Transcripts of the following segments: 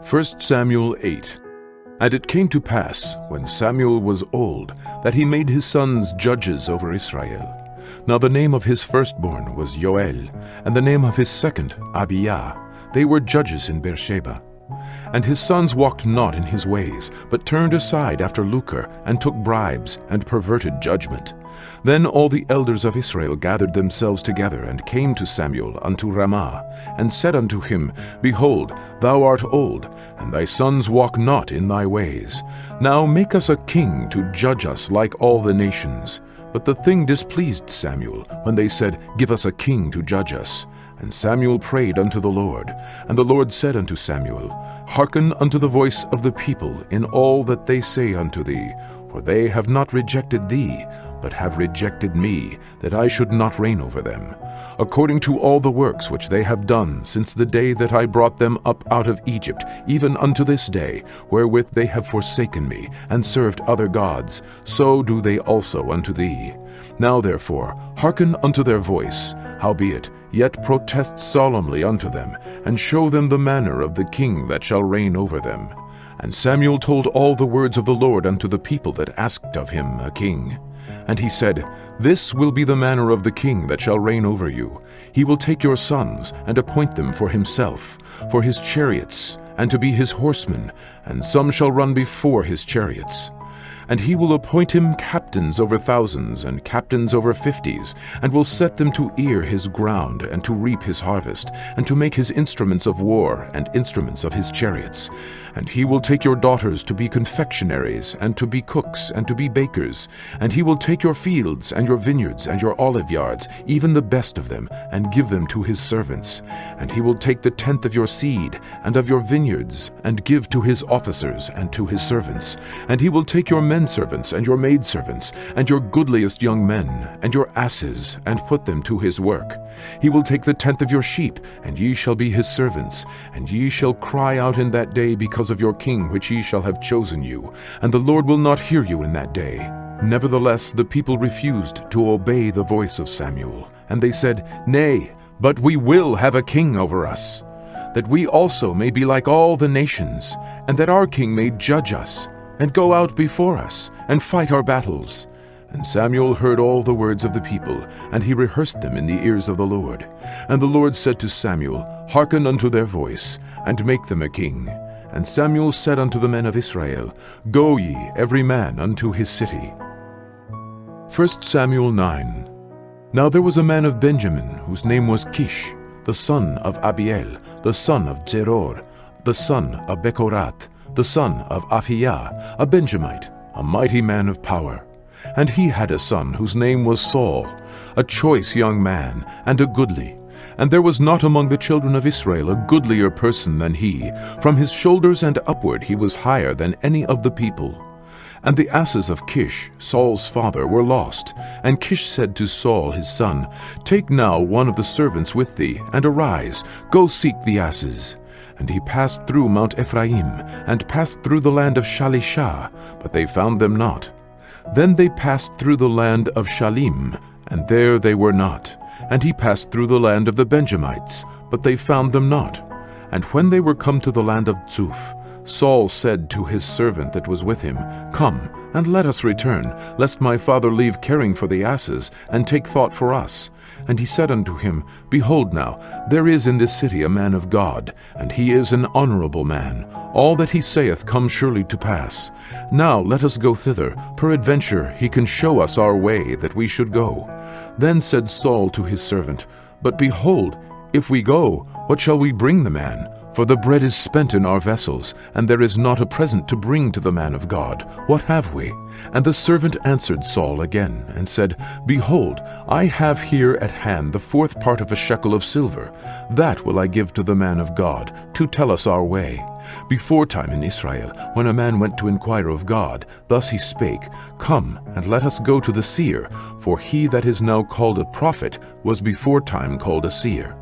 1 Samuel 8. And it came to pass, when Samuel was old, that he made his sons judges over Israel. Now the name of his firstborn was Joel, and the name of his second Abijah. They were judges in Beersheba. And his sons walked not in his ways, but turned aside after lucre, and took bribes, and perverted judgment. Then all the elders of Israel gathered themselves together, and came to Samuel unto Ramah, and said unto him, Behold, thou art old, and thy sons walk not in thy ways. Now make us a king to judge us like all the nations. But the thing displeased Samuel, when they said, Give us a king to judge us. And Samuel prayed unto the Lord. And the Lord said unto Samuel, Hearken unto the voice of the people in all that they say unto thee, for they have not rejected thee, but have rejected me, that I should not reign over them, according to all the works which they have done since the day that I brought them up out of Egypt, even unto this day, wherewith they have forsaken me, and served other gods, so do they also unto thee. Now therefore hearken unto their voice, howbeit yet protest solemnly unto them, and show them the manner of the king that shall reign over them. And Samuel told all the words of the Lord unto the people that asked of him a king. And he said, This will be the manner of the king that shall reign over you. He will take your sons, and appoint them for himself, for his chariots, and to be his horsemen, and some shall run before his chariots. And he will appoint him captains over thousands, and captains over fifties, and will set them to ear his ground, and to reap his harvest, and to make his instruments of war, and instruments of his chariots. And he will take your daughters to be confectionaries, and to be cooks, and to be bakers. And he will take your fields, and your vineyards, and your olive yards, even the best of them, and give them to his servants. And he will take the tenth of your seed, and of your vineyards, and give to his officers, and to his servants. And he will take your men servants, and your maidservants, and your goodliest young men, and your asses, and put them to his work. He will take the tenth of your sheep, and ye shall be his servants. And ye shall cry out in that day because of your king which ye shall have chosen you, and the Lord will not hear you in that day. Nevertheless the people refused to obey the voice of Samuel, and they said, Nay, but we will have a king over us, that we also may be like all the nations, and that our king may judge us, and go out before us, and fight our battles. And Samuel heard all the words of the people, and he rehearsed them in the ears of the Lord. And the Lord said to Samuel, Hearken unto their voice, and make them a king. And Samuel said unto the men of Israel, Go ye, every man unto his city. 1 Samuel 9. Now there was a man of Benjamin, whose name was Kish, the son of Abiel, the son of Zeror, the son of Bechorath, the son of Aphiah, a Benjamite, a mighty man of power. And he had a son whose name was Saul, a choice young man, and a goodly. And there was not among the children of Israel a goodlier person than he. From his shoulders and upward he was higher than any of the people. And the asses of Kish, Saul's father, were lost. And Kish said to Saul his son, Take now one of the servants with thee, and arise, go seek the asses. And he passed through Mount Ephraim, and passed through the land of Shalishah, but they found them not. Then they passed through the land of Shalim, and there they were not. And he passed through the land of the Benjamites, but they found them not. And when they were come to the land of Zuph, Saul said to his servant that was with him, Come, and let us return, lest my father leave caring for the asses, and take thought for us. And he said unto him, Behold now, there is in this city a man of God, and he is an honorable man. All that he saith comes surely to pass. Now let us go thither, peradventure he can show us our way that we should go. Then said Saul to his servant, But behold, if we go, what shall we bring the man? For the bread is spent in our vessels, and there is not a present to bring to the man of God. What have we? And the servant answered Saul again, and said, Behold, I have here at hand the fourth part of a shekel of silver. That will I give to the man of God, to tell us our way. Beforetime in Israel, when a man went to inquire of God, thus he spake, Come, and let us go to the seer, for he that is now called a prophet was beforetime called a seer.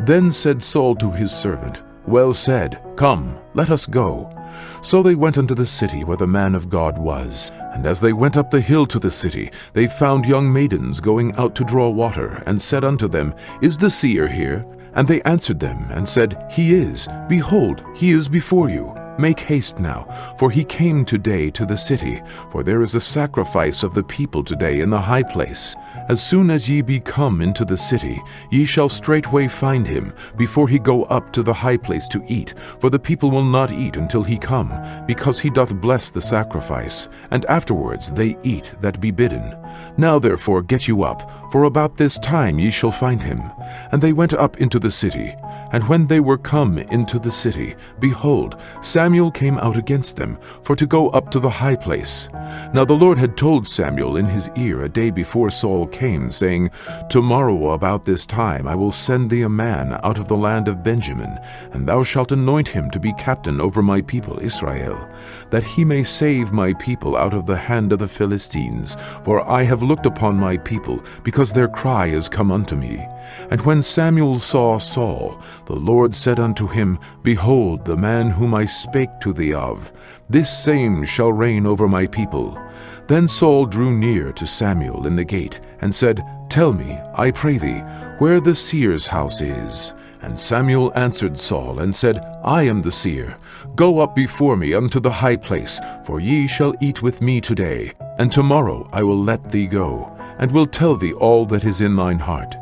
Then said Saul to his servant, Well said, come, let us go. So they went unto the city where the man of God was. And as they went up the hill to the city, they found young maidens going out to draw water, and said unto them, Is the seer here? And they answered them and said, He is. Behold, he is before you. Make haste now, for he came today to the city, for there is a sacrifice of the people today in the high place. As soon as ye be come into the city, ye shall straightway find him, before he go up to the high place to eat, for the people will not eat until he come, because he doth bless the sacrifice, and afterwards they eat that be bidden. Now therefore get you up, for about this time ye shall find him. And they went up into the city. And when they were come into the city, behold, Samuel came out against them, for to go up to the high place. Now the Lord had told Samuel in his ear a day before Saul came, saying, Tomorrow about this time I will send thee a man out of the land of Benjamin, and thou shalt anoint him to be captain over my people Israel, that he may save my people out of the hand of the Philistines. For I have looked upon my people, because their cry is come unto me. And when Samuel saw Saul, the Lord said unto him, Behold, the man whom I spake to thee of, this same shall reign over my people. Then Saul drew near to Samuel in the gate, and said, Tell me, I pray thee, where the seer's house is. And Samuel answered Saul, and said, I am the seer. Go up before me unto the high place, for ye shall eat with me today, and tomorrow I will let thee go, and will tell thee all that is in thine heart.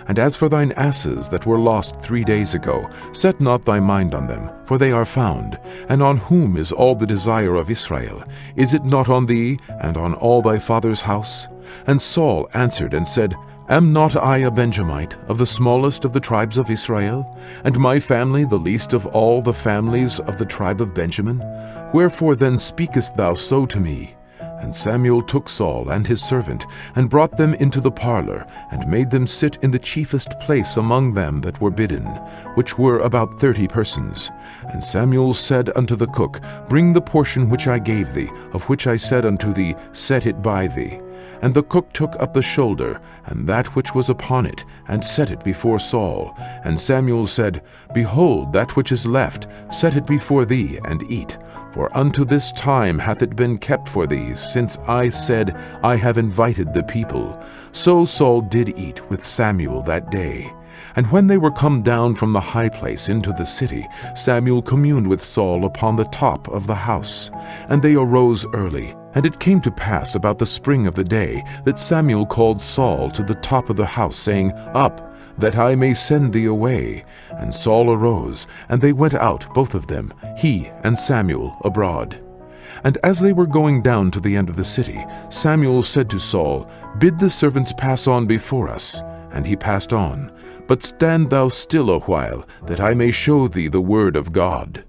And as for thine asses that were lost 3 days ago, set not thy mind on them, for they are found. And on whom is all the desire of Israel? Is it not on thee, and on all thy father's house? And Saul answered and said, Am not I a Benjamite, of the smallest of the tribes of Israel? And my family the least of all the families of the tribe of Benjamin? Wherefore then speakest thou so to me? And Samuel took Saul and his servant, and brought them into the parlor, and made them sit in the chiefest place among them that were bidden, which were about 30 persons. And Samuel said unto the cook, Bring the portion which I gave thee, of which I said unto thee, Set it by thee. And the cook took up the shoulder, and that which was upon it, and set it before Saul. And Samuel said, Behold, that which is left, set it before thee, and eat. For unto this time hath it been kept for thee, since I said, I have invited the people. So Saul did eat with Samuel that day. And when they were come down from the high place into the city, Samuel communed with Saul upon the top of the house. And they arose early. And it came to pass about the spring of the day, that Samuel called Saul to the top of the house, saying, Up, that I may send thee away. And Saul arose, and they went out, both of them, he and Samuel, abroad. And as they were going down to the end of the city, Samuel said to Saul, Bid the servants pass on before us. And he passed on. But stand thou still a while, that I may show thee the word of God.